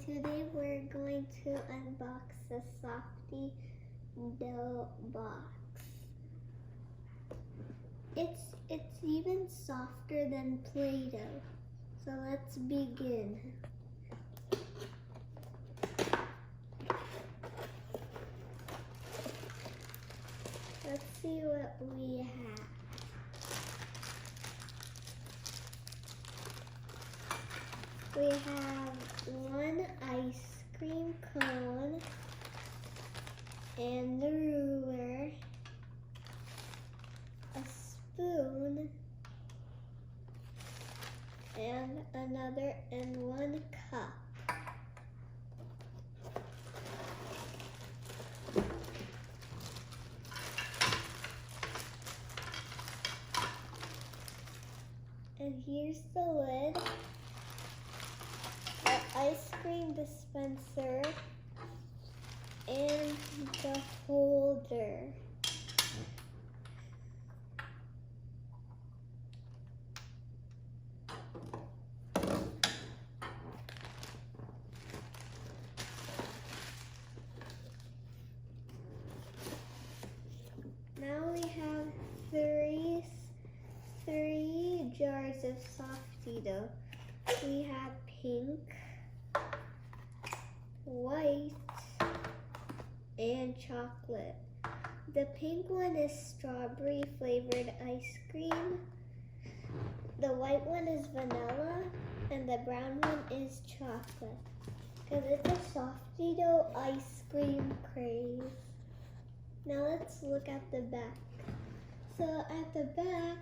today we're going to unbox the Softee dough box. It's even softer than Play-Doh. So let's begin. Let's see what we have. We have one ice cream cone and the ruler, a spoon, and another and one cup. And here's the lid, the ice cream dispenser, and the holder. Now we have three jars of Softee dough. We have pink, white, and chocolate. The pink one is strawberry flavored ice cream. The white one is vanilla, and the brown one is chocolate. Because it's a Softee dough ice cream craze. Now let's look at the back. So at the back,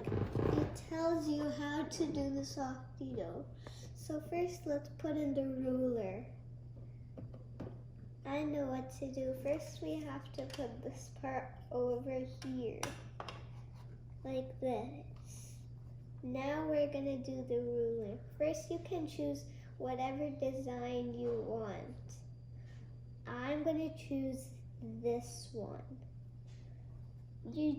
it tells you how to do the Softee dough. So first, let's put in the ruler. I know what to do. First, we have to put this part over here, like this. Now we're gonna do the ruler. First, you can choose whatever design you want. I'm gonna choose this one. You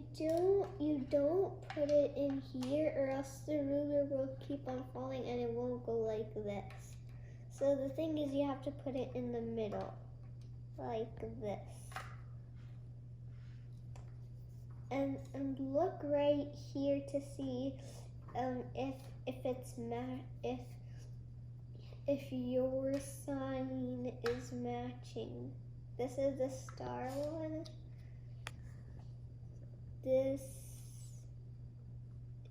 don't put it in here, or else the ruler will keep on falling and it won't go like this. So the thing is, you have to put it in the middle, like this. And look right here to see if your sign is matching. This is the star one. This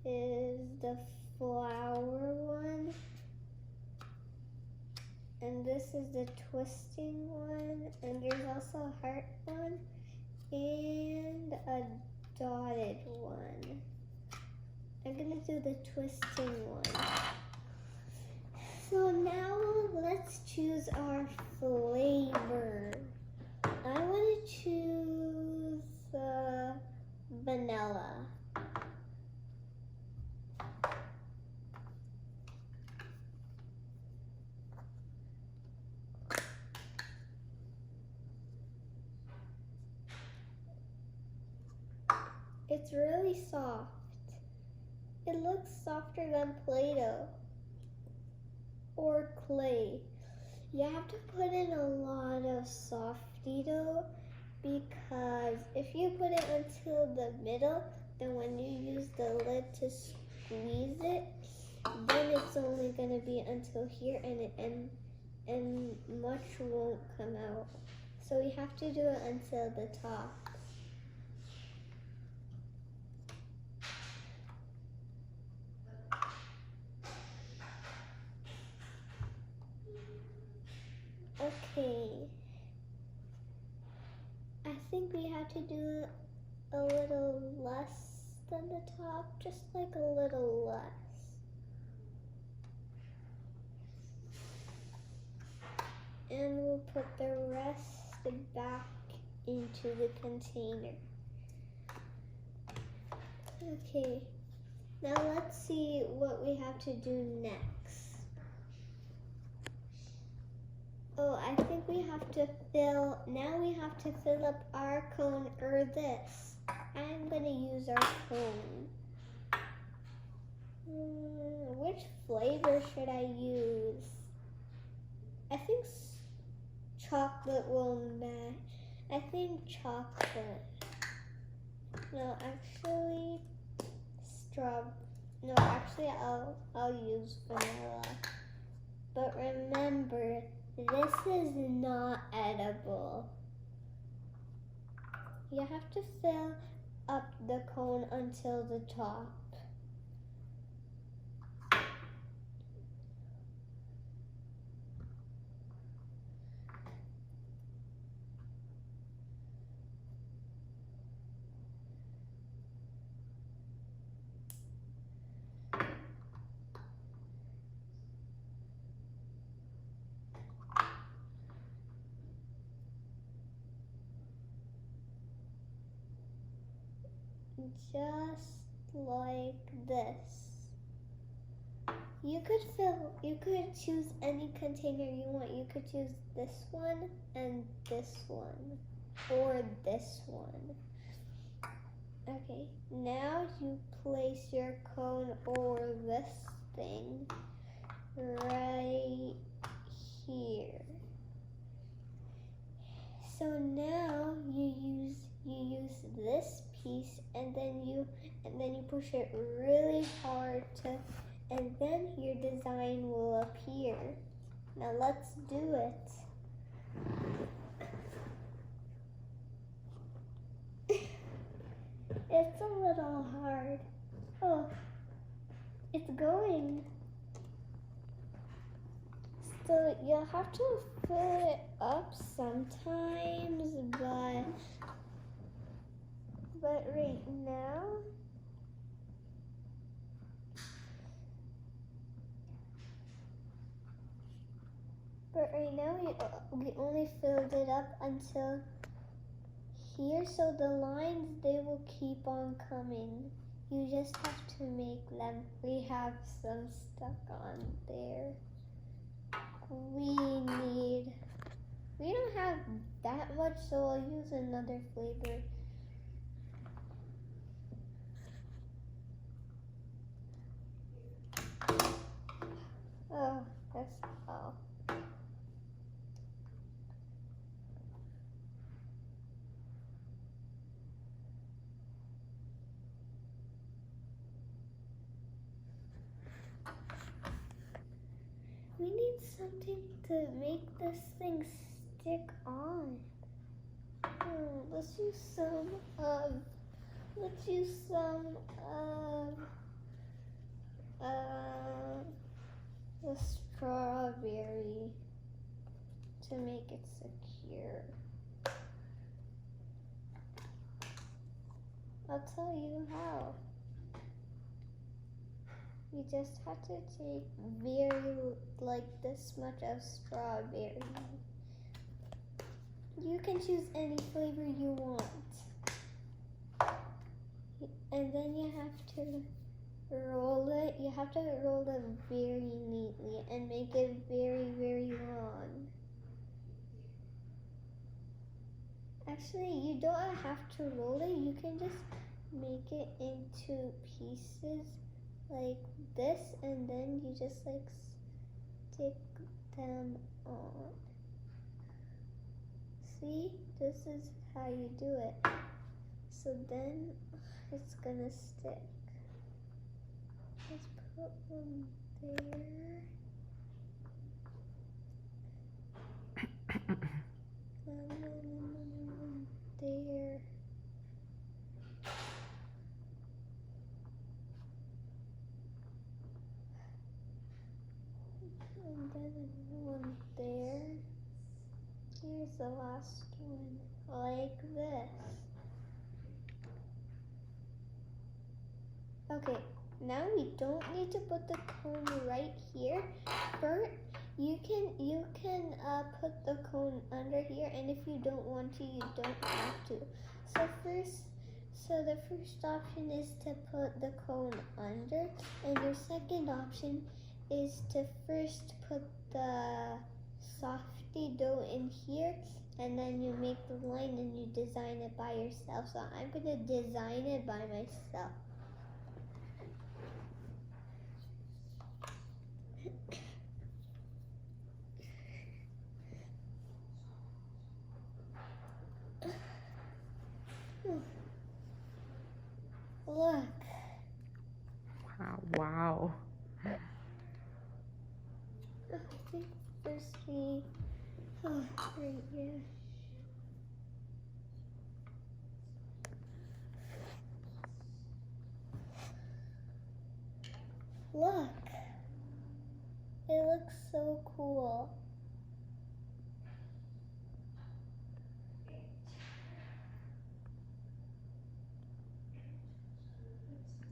is the flower one, and this is the twisting one, and there's also a heart one, and a dotted one. I'm gonna do the twisting one. So now let's choose our flavor. I wanna choose vanilla. It's really soft. It looks softer than Play-Doh or clay. You have to put in a lot of Softee dough, because if you put it until the middle, then when you use the lid to squeeze it, then it's only going to be until here, and much won't come out. So we have to do it until the top. Okay. I think we have to do a little less than the top, just like a little less. And we'll put the rest back into the container. Okay, now let's see what we have to do next. Oh, I think we have to fill up our cone, or this. I'm gonna use our cone. Which flavor should I use? I think chocolate will match. I think chocolate. No, actually, No, actually, I'll use vanilla. But remember, this is not edible. You have to fill up the cone until the top. Just like this. You could choose any container you want. You could choose this one and this one, or this one. Okay, now you place your cone over this thing right here. So now you use this piece and then you push it really hard and then your design will appear. Now let's do it. It's a little hard. Oh, it's going. So you'll have to fill it up sometimes, but right now, we only filled it up until here, so the lines, they will keep on coming. You just have to make them. We have some stuck on there. We don't have that much, so I'll use another flavor. Oh, that's all. We need something to make this thing stick on. Let's use some the strawberry to make it secure. I'll tell you how. You just have to take this much of strawberry. You can choose any flavor you want. And then you have to roll it. You have to roll it very neatly and make it very, very long. Actually, you don't have to roll it. You can just make it into pieces like this, and then you just stick them on. See, this is how you do it. So then it's gonna stick. Let's put one there. And then one there. And then one there. Here's the last one, like this. Okay, now we don't need to put the cone right here. First, you can put the cone under here, and if you don't want to, you don't have to. So the first option is to put the cone under, and your second option is to first put the Softee dough in here, and then you make the line and you design it by yourself. So I'm gonna design it by myself. Look. Wow. I think first we, right here. Look. It looks so cool.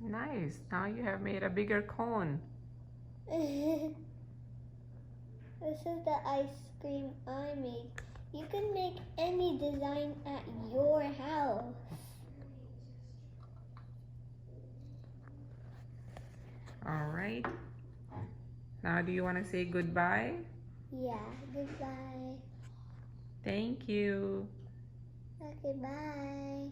Nice. Now you have made a bigger cone. This is the ice cream I made. You can make any design at your house. All right. Now do you want to say goodbye? Yeah, goodbye. Thank you. Okay, bye.